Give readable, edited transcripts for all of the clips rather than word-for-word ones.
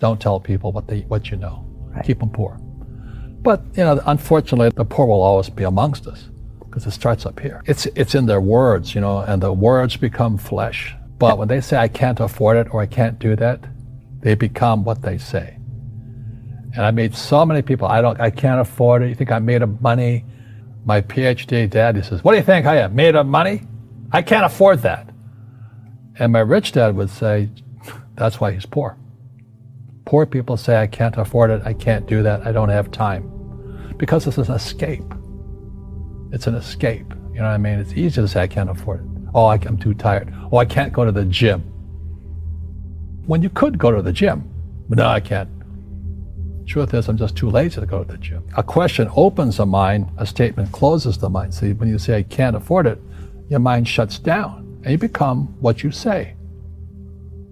Don't tell people what you know. Right. Keep them poor. But, unfortunately, the poor will always be amongst us because it starts up here. It's in their words, and the words become flesh. But when they say, I can't afford it or I can't do that, they become what they say. And I made so many people, I can't afford it. You think I'm made of money? My PhD dad, he says, what do you think I am, made of money? I can't afford that. And my rich dad would say, that's why he's poor. Poor people say, I can't afford it, I can't do that, I don't have time. Because it's an escape. It's an escape, you know what I mean? It's easy to say, I can't afford it. Oh, I'm too tired. Oh, I can't go to the gym. When you could go to the gym, but no, I can't. Truth is, I'm just too lazy to go to the gym. A question opens the mind, a statement closes the mind. See, when you say, I can't afford it, your mind shuts down, and you become what you say.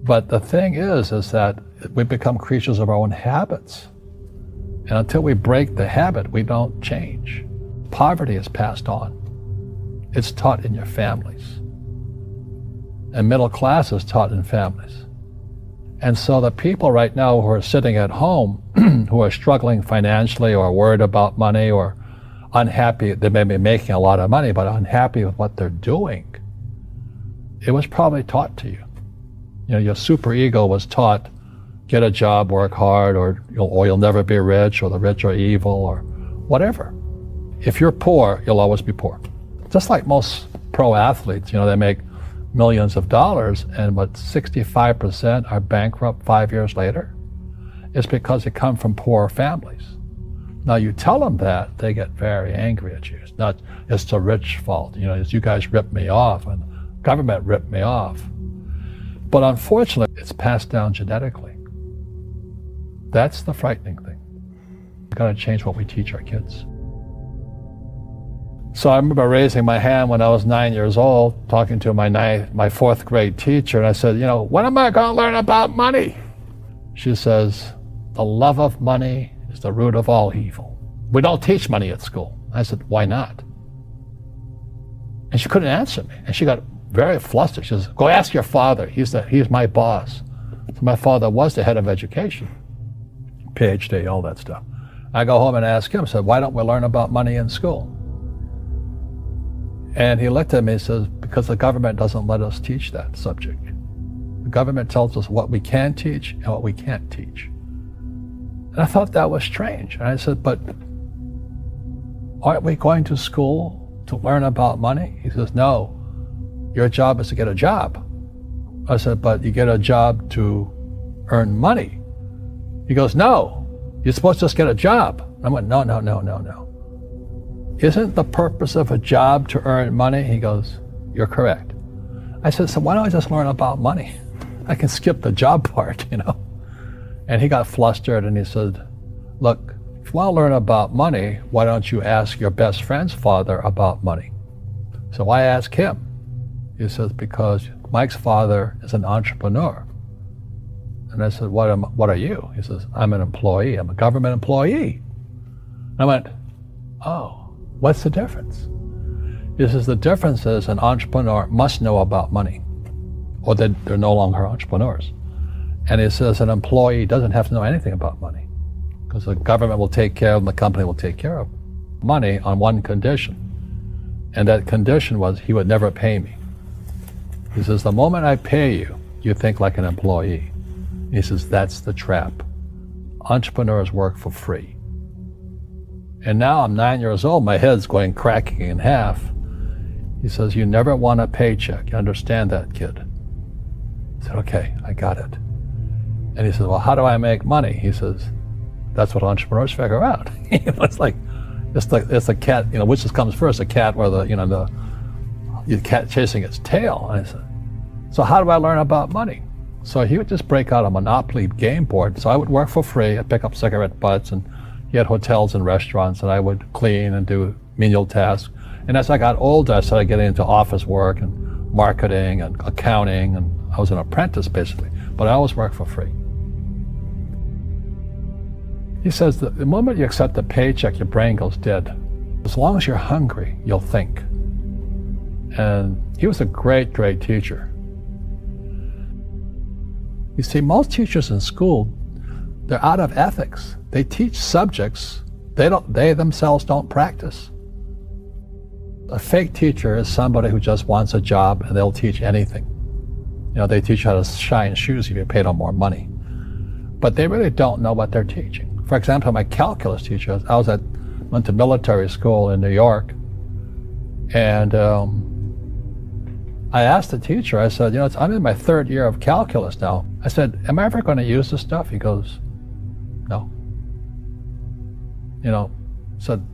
But the thing is that we become creatures of our own habits. And until we break the habit, we don't change. Poverty is passed on. It's taught in your families. And middle class is taught in families. And so the people right now who are sitting at home, who are struggling financially or worried about money or unhappy, they may be making a lot of money, but unhappy with what they're doing, it was probably taught to you. Your superego was taught, get a job, work hard, or you'll never be rich, or the rich are evil, or whatever. If you're poor, you'll always be poor. Just like most pro athletes, they make millions of dollars, and 65% are bankrupt 5 years later. It's because they come from poor families. Now you tell them that, they get very angry at you. It's the rich fault. It's you guys ripped me off, and the government ripped me off. But unfortunately, it's passed down genetically. That's the frightening thing. We've got to change what we teach our kids. So I remember raising my hand when I was 9 years old, talking to my fourth grade teacher, and I said, when am I going to learn about money? She says, the love of money is the root of all evil. We don't teach money at school. I said, why not? And she couldn't answer me, and she got very flustered. She says, go ask your father. He's my boss. So my father was the head of education, PhD, all that stuff. I go home and ask him, I said, why don't we learn about money in school? And he looked at me and says, because the government doesn't let us teach that subject. The government tells us what we can teach and what we can't teach. And I thought that was strange. And I said, but aren't we going to school to learn about money? He says, no, your job is to get a job. I said, but you get a job to earn money. He goes, no, you're supposed to just get a job. I went, no. Isn't the purpose of a job to earn money? He goes, you're correct. I said, so why don't I just learn about money? I can skip the job part, And he got flustered and he said, look, if you want to learn about money, why don't you ask your best friend's father about money? So I asked him. He says, because Mike's father is an entrepreneur. And I said, what are you? He says, I'm an employee. I'm a government employee. And I went, oh. What's the difference? He says, the difference is an entrepreneur must know about money, or they're no longer entrepreneurs. And he says an employee doesn't have to know anything about money, because the government will take care of them, the company will take care of money on one condition. And that condition was he would never pay me. He says, the moment I pay you, you think like an employee. He says, that's the trap. Entrepreneurs work for free. And now I'm 9 years old, my head's cracking in half. He says, you never want a paycheck. You understand that, kid? I said, okay, I got it. And he says, well, how do I make money? He says, that's what entrepreneurs figure out. It's a cat, which comes first, a cat or the cat chasing its tail. And I said, so how do I learn about money? So he would just break out a Monopoly game board. So I would work for free. I'd pick up cigarette butts, and he had hotels and restaurants, and I would clean and do menial tasks. And as I got older, I started getting into office work and marketing and accounting, and I was an apprentice basically, but I always worked for free. He says that the moment you accept a paycheck, your brain goes dead. As long as you're hungry, you'll think. And he was a great, great teacher. You see, most teachers in school They're out of ethics. They teach subjects they themselves don't practice. A fake teacher is somebody who just wants a job and they'll teach anything. They teach how to shine shoes if you pay them more money. But they really don't know what they're teaching. For example, my calculus teacher, went to military school in New York, and I asked the teacher, I said, I'm in my 3rd year of calculus now. I said, am I ever going to use this stuff? He goes, no. Said,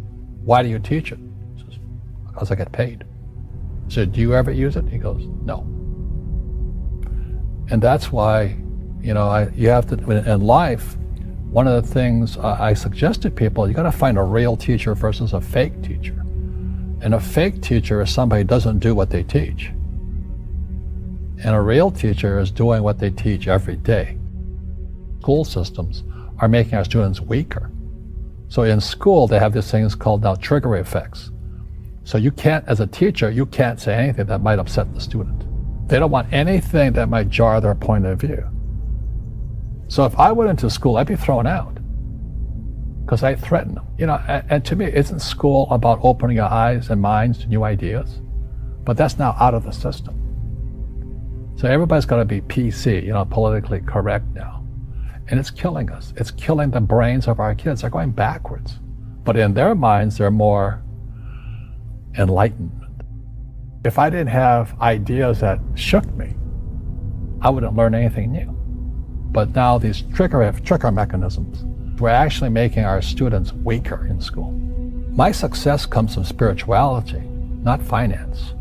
why do you teach it? He says, because I get paid. I said, do you ever use it? He goes, no. And that's why, you have to, in life, one of the things I suggest to people, you got to find a real teacher versus a fake teacher. And a fake teacher is somebody who doesn't do what they teach. And a real teacher is doing what they teach every day. School systems are making our students weaker. So in school, they have these things called now trigger effects. So you can't, as a teacher, you can't say anything that might upset the student. They don't want anything that might jar their point of view. So if I went into school, I'd be thrown out because I threaten them. And to me, isn't school about opening your eyes and minds to new ideas? But that's now out of the system. So everybody's got to be PC, politically correct now. And it's killing us. It's killing the brains of our kids. They're going backwards. But in their minds, they're more enlightened. If I didn't have ideas that shook me, I wouldn't learn anything new. But now these trigger mechanisms, we're actually making our students weaker in school. My success comes from spirituality, not finance.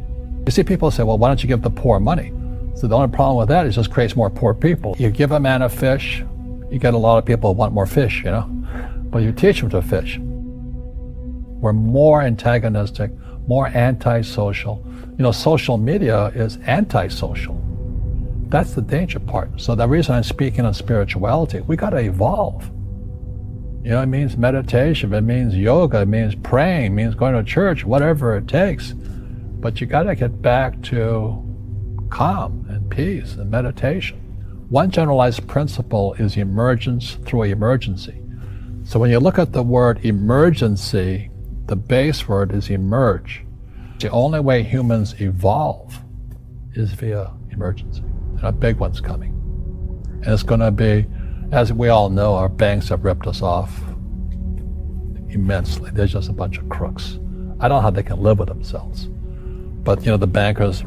You see, people say, well, why don't you give the poor money? So the only problem with that is it just creates more poor people. You give a man a fish, you get a lot of people who want more fish, but you teach them to fish. We're more antagonistic, more antisocial. Social media is antisocial. That's the danger part. So the reason I'm speaking on spirituality, we got to evolve. It means meditation, it means yoga, it means praying, it means going to church, whatever it takes. But you got to get back to calm and peace and meditation. One generalized principle is emergence through emergency. So when you look at the word emergency, the base word is emerge. The only way humans evolve is via emergency. And a big one's coming. And it's going to be, as we all know, our banks have ripped us off immensely. They're just a bunch of crooks. I don't know how they can live with themselves. But, the bankers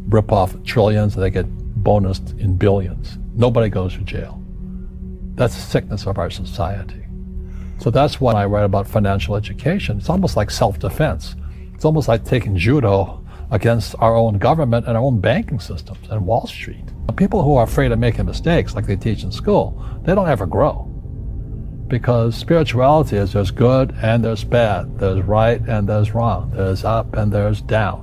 rip off trillions and they get bonused in billions. Nobody goes to jail. That's the sickness of our society. So that's why I write about financial education. It's almost like self-defense. It's almost like taking judo against our own government and our own banking systems and Wall Street. People who are afraid of making mistakes, like they teach in school, they don't ever grow. Because spirituality is there's good and there's bad, there's right and there's wrong, there's up and there's down.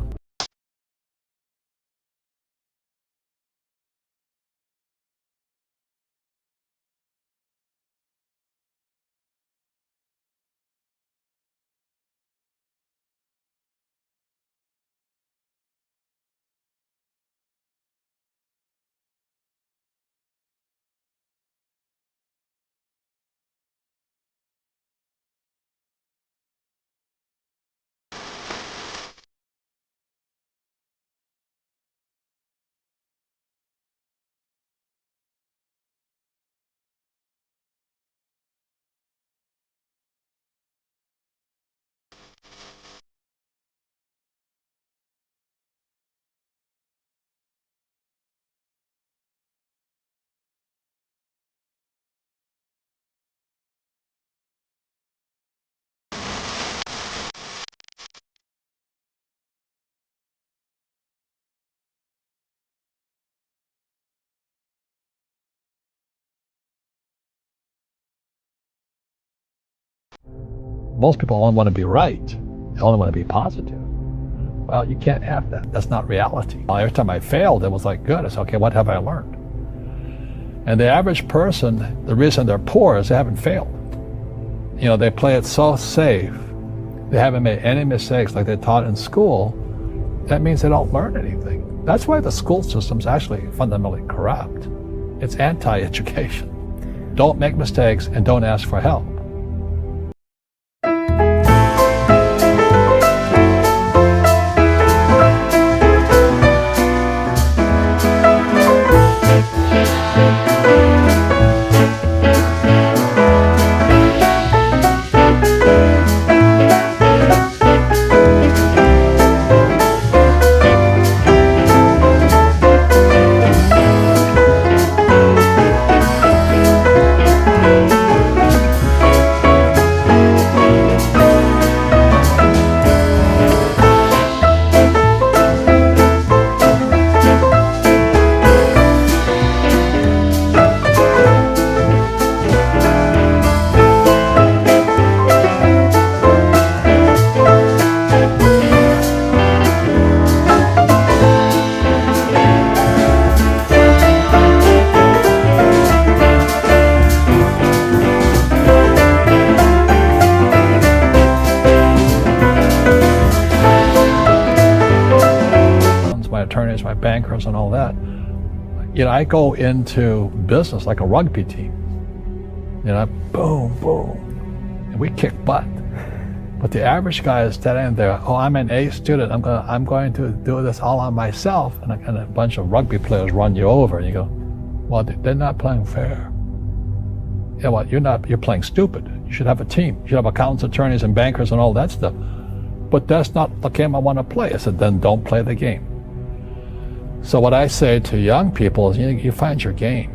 Most people only want to be right. They only want to be positive. Well, you can't have that. That's not reality. Every time I failed, it was like, good. I said, okay, what have I learned? And the average person, the reason they're poor is they haven't failed. They play it so safe. They haven't made any mistakes like they taught in school. That means they don't learn anything. That's why the school system's actually fundamentally corrupt. It's anti-education. don't make mistakes, and don't ask for help. My attorneys, my bankers, and all that. I go into business like a rugby team. Boom, boom, and we kick butt. But the average guy is standing there. Oh, I'm an A student. I'm going to do this all on myself. And a bunch of rugby players run you over, and you go, well, they're not playing fair. You know what? You're playing stupid. You should have a team. You should have accountants, attorneys, and bankers, and all that stuff. But that's not the game I want to play. I said, then don't play the game. So what I say to young people is, you find your game.